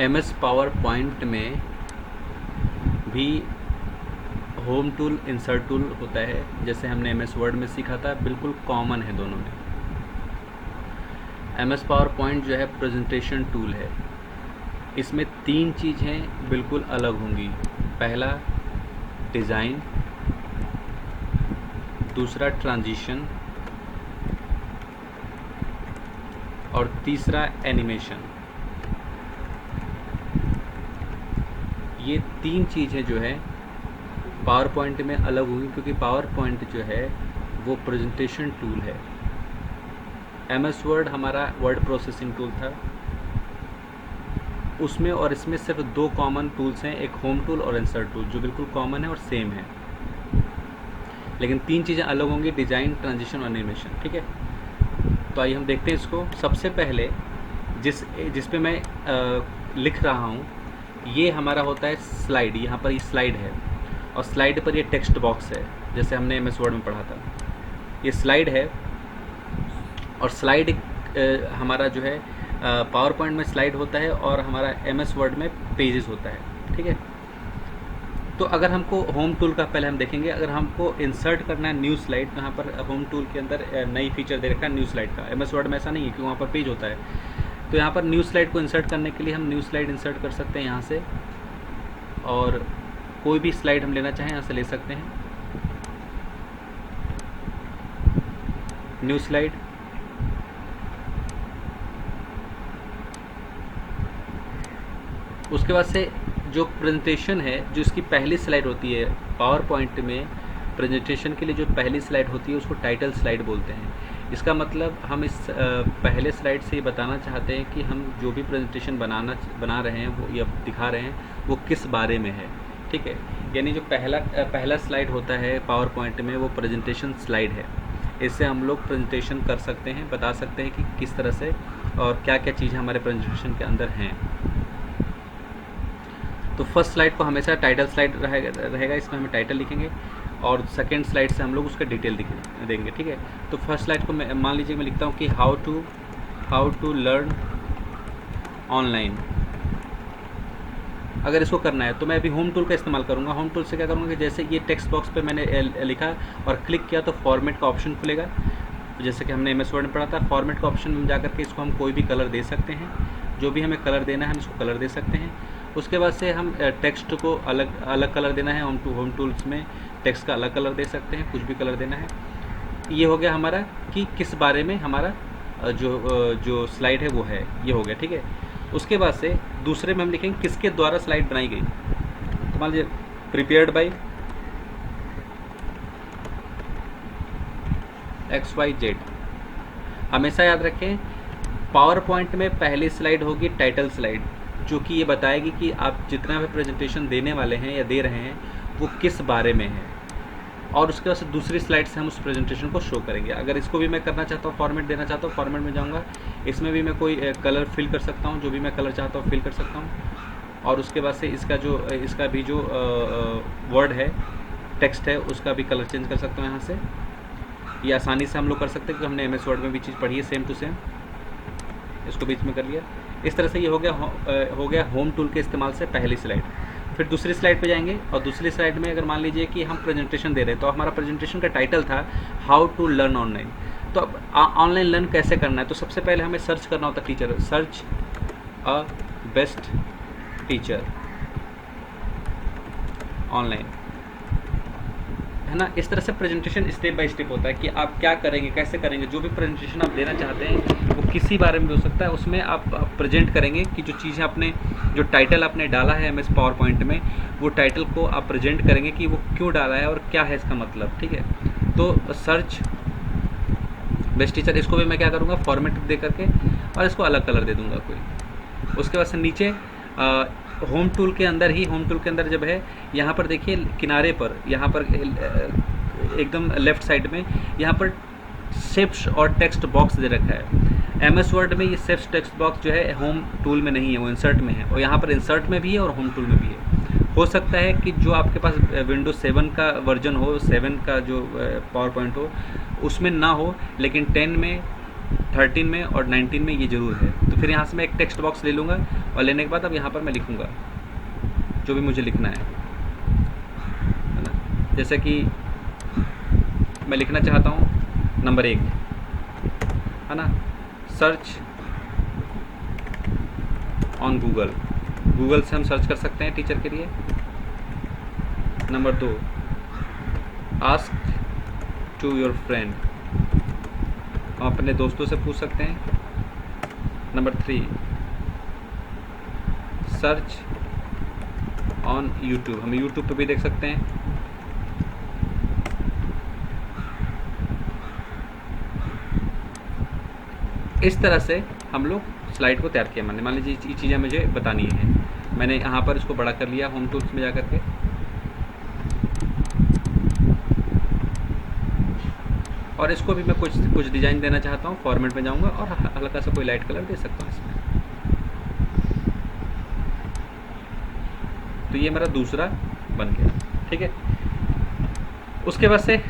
MS power point में भी home tool insert tool होता है, जैसे हमने MS वर्ड में सीखा था, बिल्कुल कॉमन है दोनों में। MS पावर पॉइंट जो है प्रेजेंटेशन टूल है, इसमें 3 चीज़ें बिल्कुल अलग होंगी। पहला डिज़ाइन, दूसरा ट्रांजिशन और तीसरा एनिमेशन। ये 3 चीज़ें जो है पावर पॉइंट में अलग होगी, क्योंकि पावर पॉइंट जो है वो प्रेजेंटेशन टूल है। MS वर्ड हमारा वर्ड प्रोसेसिंग टूल था, उसमें और इसमें सिर्फ 2 कॉमन टूल्स हैं, एक होम टूल और इंसर्ट टूल, जो बिल्कुल कॉमन है और सेम है। लेकिन 3 चीज़ें अलग होंगी, डिज़ाइन, ट्रांजिशन और एनिमेशन। ठीक है, तो आइए हम देखते हैं इसको। सबसे पहले जिस पे मैं लिख रहा हूँ, ये हमारा होता है स्लाइड। यहाँ पर ये स्लाइड है और स्लाइड पर ये टेक्स्ट बॉक्स है, जैसे हमने MS वर्ड में पढ़ा था। ये स्लाइड है और स्लाइड हमारा जो है पावर पॉइंट में स्लाइड होता है और हमारा MS वर्ड में पेजेस होता है। ठीक है, तो अगर हमको होम टूल का पहले हम देखेंगे। अगर हमको इंसर्ट करना है न्यू स्लाइड, तो यहाँ पर होम टूल के अंदर नई फीचर दे रखा है न्यू स्लाइड का। MS वर्ड में ऐसा नहीं है, क्योंकि वहाँ पर पेज होता है। तो यहाँ पर न्यू स्लाइड को इंसर्ट करने के लिए हम न्यू स्लाइड इंसर्ट कर सकते हैं यहाँ से, और कोई भी स्लाइड हम लेना चाहें यहाँ से ले सकते हैं। न्यू स्लाइड, उसके बाद से जो प्रेजेंटेशन है, जो इसकी पहली स्लाइड होती है पावर पॉइंट में, प्रेजेंटेशन के लिए जो पहली स्लाइड होती है उसको टाइटल स्लाइड बोलते हैं। इसका मतलब हम इस पहले स्लाइड से ये बताना चाहते हैं कि हम जो भी प्रेजेंटेशन बना रहे हैं वो या दिखा रहे हैं वो किस बारे में है। ठीक है, यानी जो पहला स्लाइड होता है पावर पॉइंट में वो प्रेजेंटेशन स्लाइड है। इससे हम लोग प्रेजेंटेशन कर सकते हैं, बता सकते हैं कि किस तरह से और क्या क्या चीज़ें हमारे प्रेजेंटेशन के अंदर हैं। तो फर्स्ट स्लाइड को हमेशा टाइटल स्लाइड रहेगा, इसमें हम टाइटल लिखेंगे और सेकंड स्लाइड से हम लोग उसका डिटेल देंगे। ठीक है, तो फर्स्ट स्लाइड को मैं मान लीजिए मैं लिखता हूँ कि हाउ टू लर्न ऑनलाइन। अगर इसको करना है तो मैं अभी होम टूल का इस्तेमाल करूँगा। होम टूल से क्या करूँगा कि जैसे ये टेक्स्ट बॉक्स पे मैंने लिखा और क्लिक किया तो फॉर्मेट का ऑप्शन खुलेगा, जैसे कि हमने MS वर्ड में पढ़ा था। फॉर्मेट का ऑप्शन में जाकर के इसको हम कोई भी कलर दे सकते हैं, जो भी हमें कलर देना है हम इसको कलर दे सकते हैं। उसके बाद से हम टेक्स्ट को अलग कलर देना है, होम टूल्स में टेक्स्ट का अलग कलर दे सकते हैं, कुछ भी कलर देना है। ये हो गया हमारा कि किस बारे में हमारा जो स्लाइड है वो है, ये हो गया। ठीक है, उसके बाद से दूसरे में हम लिखेंगे किसके द्वारा स्लाइड बनाई गई। तो मान लीजिए प्रिपेयर्ड बाय XYZ। हमेशा याद रखें पावर पॉइंट में पहली स्लाइड होगी टाइटल स्लाइड, जो कि ये बताएगी कि आप जितना भी प्रेजेंटेशन देने वाले हैं या दे रहे हैं वो किस बारे में है, और उसके बाद से दूसरी स्लाइड से हम उस प्रेजेंटेशन को शो करेंगे। अगर इसको भी मैं करना चाहता हूँ, फॉर्मेट देना चाहता हूँ, फॉर्मेट में जाऊँगा, इसमें भी मैं कोई कलर फिल कर सकता हूँ, जो भी मैं कलर चाहता हूँ फिल कर सकता हूँ। और उसके बाद से इसका भी जो वर्ड है, टेक्स्ट है, उसका भी कलर चेंज कर सकता हूँ यहाँ से। ये आसानी से हम लोग कर सकते हैं, क्योंकि हमने MS वर्ड में भी चीज़ पढ़ी है सेम टू सेम। इसको बीच में कर लिया। इस तरह से ये हो गया होम टूल के इस्तेमाल से पहली स्लाइड। फिर दूसरी स्लाइड पे जाएंगे, और दूसरी स्लाइड में अगर मान लीजिए कि हम प्रेजेंटेशन दे रहे हैं, तो हमारा प्रेजेंटेशन का टाइटल था हाउ टू लर्न ऑनलाइन। तो अब ऑनलाइन लर्न कैसे करना है, तो सबसे पहले हमें सर्च करना होता है teacher, search a best teacher online, है ना। इस तरह से प्रेजेंटेशन स्टेप बाय स्टेप होता है कि आप क्या करेंगे, कैसे करेंगे। जो भी प्रेजेंटेशन आप देना चाहते हैं वो किसी बारे में हो सकता है, उसमें आप प्रेजेंट करेंगे कि जो चीज़ें आपने, जो टाइटल आपने डाला है MS पावर पॉइंट में, वो टाइटल को आप प्रेजेंट करेंगे कि वो क्यों डाला है और क्या है इसका मतलब। ठीक है, तो सर्च बेस्ट टीचर, इसको भी मैं क्या करूँगा फॉर्मेट दे करके और इसको अलग कलर दे दूँगा कोई। उसके बाद से नीचे होम टूल के अंदर ही, होम टूल के अंदर जब है, यहाँ पर देखिए किनारे पर, यहाँ पर एकदम लेफ्ट साइड में यहाँ पर शेप्स और टेक्स्ट बॉक्स दे रखा है। MS वर्ड में ये शेप्स टेक्स्ट बॉक्स जो है होम टूल में नहीं है, वो इंसर्ट में है, और यहाँ पर इंसर्ट में भी है और होम टूल में भी है। हो सकता है कि जो आपके पास विंडोज 7 का वर्जन हो, 7 का जो पावर पॉइंट हो, उसमें ना हो, लेकिन 10 में 13 में और 19 में ये ज़रूर है। तो फिर यहाँ से मैं एक टेक्स्ट बॉक्स ले लूँगा और लेने के बाद अब यहाँ पर मैं लिखूँगा जो भी मुझे लिखना है ना। जैसे कि मैं लिखना चाहता हूँ नंबर 1 है ना, सर्च ऑन गूगल, गूगल से हम सर्च कर सकते हैं टीचर के लिए। Number 2 ask to your friend, हम अपने दोस्तों से पूछ सकते हैं। नंबर 3 सर्च ऑन यूट्यूब, हम यूट्यूब पे भी देख सकते हैं। इस तरह से हम लोग स्लाइड को तैयार किया। मान लीजिए ये चीज़ें मुझे बतानी है, मैंने यहाँ पर इसको बड़ा कर लिया होम टूल्स में जा कर के, और इसको भी मैं कुछ डिज़ाइन देना चाहता हूँ, फॉर्मेट में जाऊँगा और हल्का सा कोई लाइट कलर दे सकता हूँ इसमें। तो ये मेरा दूसरा बन गया, ठीक है। उसके बाद से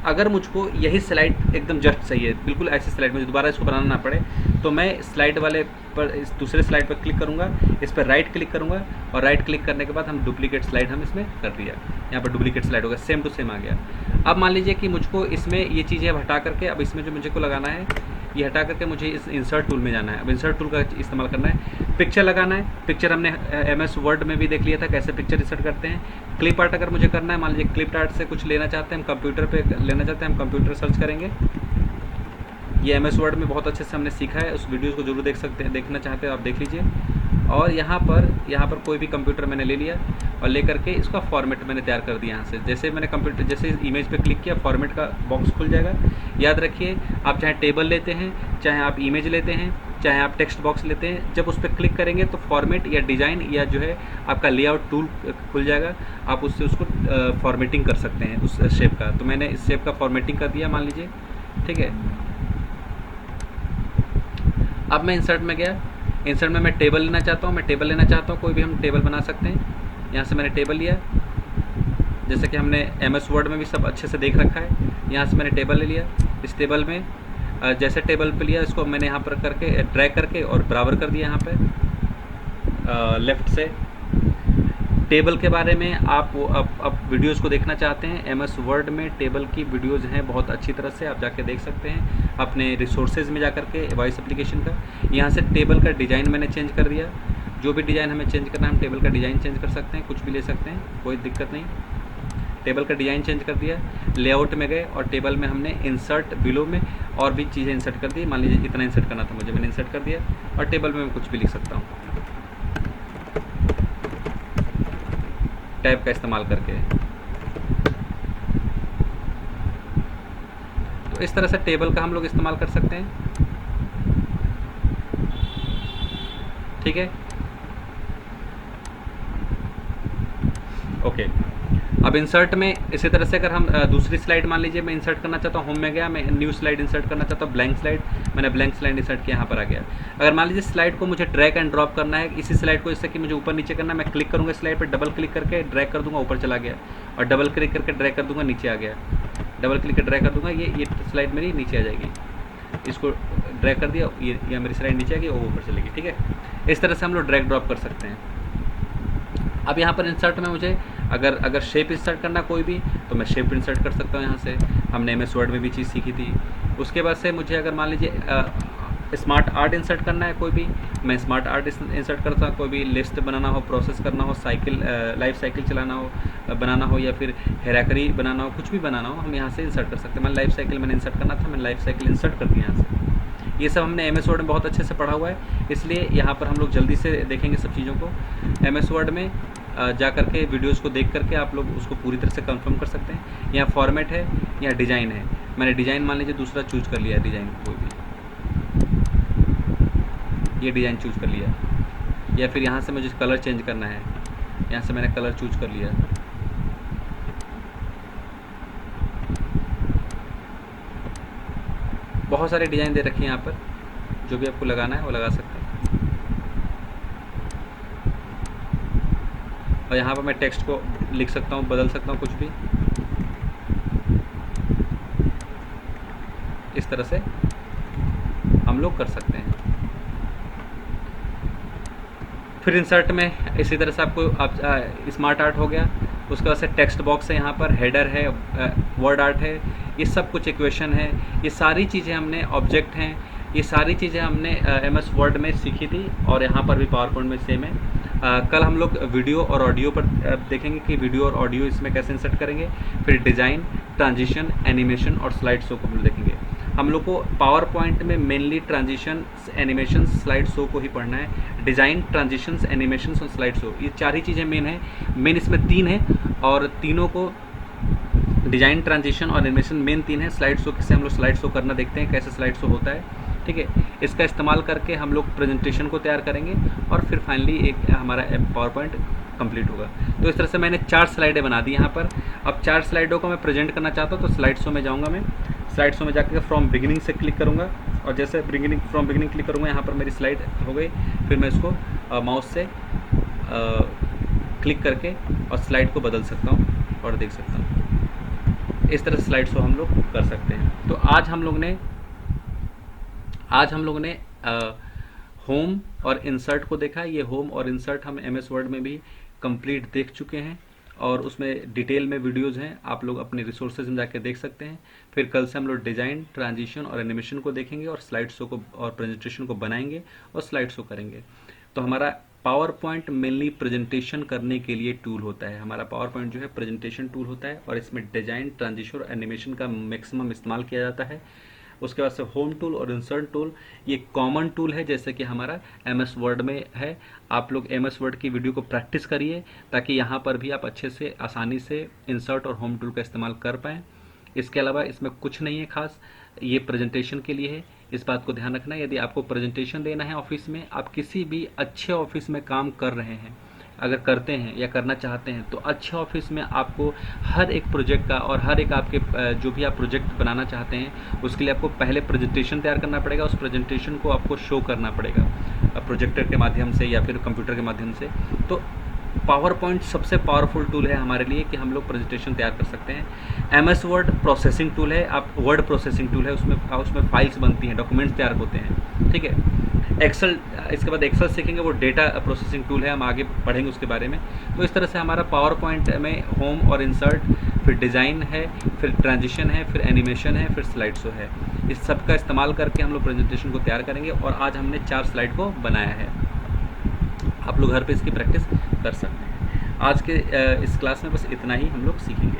अगर मुझको यही स्लाइड एकदम जस्ट सही है, बिल्कुल ऐसी स्लाइड मुझे दोबारा इसको बनाना ना पड़े, तो मैं स्लाइड वाले पर, इस दूसरे स्लाइड पर क्लिक करूँगा, इस पर राइट क्लिक करूँगा और राइट क्लिक करने के बाद हम डुप्लीकेट स्लाइड हम इसमें कर दिया। यहाँ पर डुप्लीकेट स्लाइड होगा, सेम टू सेम आ गया। अब मान लीजिए कि मुझको इसमें ये चीज़ें हटा करके, अब इसमें जो मुझे को लगाना है ये हटा करके मुझे इस इंसर्ट टूल में जाना है। अब इंसर्ट टूल का इस्तेमाल करना है, पिक्चर लगाना है। पिक्चर हमने MS वर्ड में भी देख लिया था कैसे पिक्चर इंसर्ट करते हैं। क्लिप आर्ट अगर मुझे करना है, मान लीजिए क्लिप आर्ट से कुछ लेना चाहते हैं, हम कंप्यूटर पे लेना चाहते हैं, हम कंप्यूटर सर्च करेंगे। ये MS वर्ड में बहुत अच्छे से हमने सीखा है, उस वीडियोज़ को जरूर देख सकते हैं, देखना चाहते हो आप देख लीजिए। और यहाँ पर कोई भी कंप्यूटर मैंने ले लिया और लेकर के इसका फॉर्मेट मैंने तैयार कर दिया। यहाँ से जैसे मैंने कंप्यूटर जैसे इमेज पे क्लिक किया, फॉर्मेट का बॉक्स खुल जाएगा। याद रखिए, आप चाहे टेबल लेते हैं, चाहे आप इमेज लेते हैं, चाहे आप टेक्स्ट बॉक्स लेते हैं, जब उस पर क्लिक करेंगे तो फॉर्मेट या डिज़ाइन या जो है आपका लेआउट टूल खुल जाएगा। आप उससे उसको फॉर्मेटिंग कर सकते हैं उस शेप का। तो मैंने इस शेप का फॉर्मेटिंग कर दिया मान लीजिए, ठीक है। अब मैं इंसर्ट में गया, इंसर्ट में मैं टेबल लेना चाहता हूँ, मैं टेबल लेना चाहता हूँ, कोई भी हम टेबल बना सकते हैं। यहाँ से मैंने टेबल लिया, जैसे कि हमने MS वर्ड में भी सब अच्छे से देख रखा है। यहाँ से मैंने टेबल ले लिया, इस टेबल में जैसे टेबल पे लिया इसको मैंने यहाँ पर करके ड्रैग करके और बराबर कर दिया यहाँ पे लेफ़्ट से। टेबल के बारे में आप अब वीडियोज़ को देखना चाहते हैं, MS वर्ड में टेबल की वीडियोज़ हैं बहुत अच्छी तरह से, आप जाके देख सकते हैं अपने रिसोर्सेज में जा कर के वॉइस एप्लीकेशन का। यहाँ से टेबल का डिज़ाइन मैंने चेंज कर दिया, जो भी डिज़ाइन हमें चेंज करना है हम टेबल का डिज़ाइन चेंज कर सकते हैं, कुछ भी ले सकते हैं, कोई दिक्कत नहीं। टेबल का डिज़ाइन चेंज कर दिया, लेआउट में गए और टेबल में हमने इंसर्ट बिलो में और भी चीज़ें इंसर्ट कर दी। मान लीजिए इतना इंसर्ट करना था मुझे, मैंने इंसर्ट कर दिया और टेबल में मैं कुछ भी लिख सकता हूँ टैब का इस्तेमाल करके। तो इस तरह से टेबल का हम लोग इस्तेमाल कर सकते हैं, ठीक है। ओके, अब इंसर्ट में इसी तरह से अगर हम दूसरी स्लाइड मान लीजिए मैं इंसर्ट करना चाहता हूँ, होम में गया, मैं न्यू स्लाइड इंसर्ट करना चाहता हूँ, ब्लैंक स्लाइड, मैंने ब्लैंक स्लाइड इंसर्ट किया, यहाँ पर आ गया। अगर मान लीजिए स्लाइड को मुझे ड्रैग एंड ड्रॉप करना है, इसी स्लाइड को जैसे कि मुझे ऊपर नीचे करना है, मैं क्लिक करूँगा स्लाइड पर, डबल क्लिक करके ड्रैग कर दूँगा, ऊपर चला गया, और डबल क्लिक करके ड्रैग कर दूँगा, नीचे आ गया, डबल क्लिक कर ड्रैग कर दूँगा, ये स्लाइड मेरी नीचे आ जाएगी। इसको ड्रैग कर दिया, ये मेरी स्लाइड नीचे आएगी और ऊपर चलेगी, ठीक है। इस तरह से हम लोग ड्रैग ड्रॉप कर सकते हैं। अब यहाँ पर इंसर्ट में मुझे अगर शेप इंसर्ट करना कोई भी, तो मैं शेप इंसर्ट कर सकता हूँ यहाँ से, हमने MS वर्ड में भी चीज़ सीखी थी। उसके बाद से मुझे अगर मान लीजिए स्मार्ट आर्ट इंसर्ट करना है कोई भी, मैं स्मार्ट आर्ट इंसर्ट करता हूँ। कोई भी लिस्ट बनाना हो, प्रोसेस करना हो, साइकिल लाइफ साइकिल चलाना हो, बनाना हो, या फिर हेराकरी बनाना हो, कुछ भी बनाना हो, हम यहाँ से इंसर्ट कर सकते हैं। मैं लाइफ साइकिल मैंने इंसर्ट करना था, मैंने लाइफ साइकिल इंसर्ट कर दिया यहाँ से। ये सब हमने MS वर्ड में बहुत अच्छे से पढ़ा हुआ है, इसलिए यहाँ पर हम लोग जल्दी से देखेंगे सब चीज़ों को। MS वर्ड में जा कर के वीडियोज़ को देख करके आप लोग उसको पूरी तरह से कंफर्म कर सकते हैं। यहाँ फॉर्मेट है, यहाँ डिज़ाइन है, मैंने डिज़ाइन मान लीजिए दूसरा चूज़ कर लिया, डिज़ाइन कोई भी, ये डिज़ाइन चूज़ कर लिया। या फिर यहाँ से मुझे कलर चेंज करना है, यहाँ से मैंने कलर चूज़ कर लिया। बहुत सारे डिज़ाइन दे रखे हैं यहाँ पर, जो भी आपको लगाना है वो लगा सकते हैं। और यहाँ पर मैं टेक्स्ट को लिख सकता हूँ, बदल सकता हूँ कुछ भी। इस तरह से हम लोग कर सकते हैं। फिर इंसर्ट में इसी तरह से आपको स्मार्ट आर्ट हो गया, उसके बाद से टेक्स्ट बॉक्स है, यहाँ पर हेडर है, वर्ड आर्ट है, ये सब कुछ इक्वेशन है, ये सारी चीज़ें हमने ऑब्जेक्ट हैं, ये सारी चीज़ें हमने MS वर्ड में सीखी थी और यहाँ पर भी पावर पॉइंट में सेम है। कल हम लोग वीडियो और ऑडियो पर देखेंगे कि वीडियो और ऑडियो इसमें कैसे इंसर्ट करेंगे। फिर डिज़ाइन, ट्रांजिशन, एनिमेशन और स्लाइड शो को हम देखेंगे। हम लोग को पावर पॉइंट में mainly transition, animation, slide show को ही पढ़ना है। डिज़ाइन, ट्रांजिशंस, एनिमेशंस और स्लाइड शो, ये 4 ही चीज़ें मेन है। मेन इसमें 3 है और तीनों को डिज़ाइन, ट्रांजिशन और एनिमेशन मेन 3 है। स्लाइड शो किससे हम लोग स्लाइड शो करना देखते हैं, कैसे स्लाइड शो होता है, ठीक है। इसका इस्तेमाल करके हम लोग प्रेजेंटेशन को तैयार करेंगे और फिर फाइनली एक हमारा पावर पॉइंट कंप्लीट होगा। तो इस तरह से मैंने 4 स्लाइडें बना दी यहाँ पर। अब 4 स्लाइडों को मैं प्रेजेंट करना चाहता हूँ तो स्लाइड शो में जाऊँगा। मैं स्लाइड शो में जाकर फ्रॉम बिगिनिंग से क्लिक करूँगा और जैसे फ्रॉम बिगिनिंग क्लिक करूँगा यहाँ पर मेरी स्लाइड हो गई। फिर मैं इसको माउस से क्लिक करके और स्लाइड को बदल सकता हूँ और देख सकता हूँ। इस तरह से स्लाइड शो हम लोग कर सकते हैं। तो आज हम लोग ने होम और इंसर्ट को देखा। ये होम और इंसर्ट हम MS वर्ड में भी कंप्लीट देख चुके हैं और उसमें डिटेल में वीडियोज़ हैं, आप लोग अपने रिसोर्सेज में जाके देख सकते हैं। फिर कल से हम लोग डिज़ाइन, ट्रांजिशन और एनिमेशन को देखेंगे और स्लाइड शो को और प्रेजेंटेशन को बनाएंगे और स्लाइड शो करेंगे। तो हमारा पावर पॉइंट मेनली प्रेजेंटेशन करने के लिए टूल होता है। हमारा पावर पॉइंट जो है प्रेजेंटेशन टूल होता है और इसमें डिज़ाइन, ट्रांजिशन और एनिमेशन का मैक्सिमम इस्तेमाल किया जाता है। उसके बाद से होम टूल और इंसर्ट टूल ये कॉमन टूल है, जैसे कि हमारा MS वर्ड में है। आप लोग MS वर्ड की वीडियो को प्रैक्टिस करिए ताकि यहाँ पर भी आप अच्छे से आसानी से इंसर्ट और होम टूल का इस्तेमाल कर पाएँ। इसके अलावा इसमें कुछ नहीं है खास, ये प्रेजेंटेशन के लिए है, इस बात को ध्यान रखना है। यदि आपको प्रेजेंटेशन देना है ऑफिस में, आप किसी भी अच्छे ऑफिस में काम कर रहे हैं, अगर करते हैं या करना चाहते हैं, तो अच्छे ऑफिस में आपको हर एक प्रोजेक्ट का और हर एक आपके जो भी आप प्रोजेक्ट बनाना चाहते हैं उसके लिए आपको पहले प्रेजेंटेशन तैयार करना पड़ेगा। उस प्रेजेंटेशन को आपको शो करना पड़ेगा प्रोजेक्टर के माध्यम से या फिर कंप्यूटर के माध्यम से। तो पावर पॉइंट सबसे पावरफुल टूल है हमारे लिए कि हम लोग प्रेजेंटेशन तैयार कर सकते हैं। MS वर्ड प्रोसेसिंग टूल है, आप वर्ड प्रोसेसिंग टूल है, उसमें फाइल्स बनती हैं, डॉक्यूमेंट्स तैयार होते हैं, ठीक है। एक्सेल, इसके बाद एक्सेल सीखेंगे, वो डेटा प्रोसेसिंग टूल है, हम आगे पढ़ेंगे उसके बारे में। तो इस तरह से हमारा पावर पॉइंट में होम और इंसर्ट, फिर डिज़ाइन है, फिर ट्रांजिशन है, फिर एनिमेशन है, फिर स्लाइड शो है। इस सब का इस्तेमाल करके हम लोग प्रेजेंटेशन को तैयार करेंगे और आज हमने 4 स्लाइड को बनाया है। आप लोग घर पे इसकी प्रैक्टिस कर सकते हैं। आज के इस क्लास में बस इतना ही हम लोग सीखेंगे।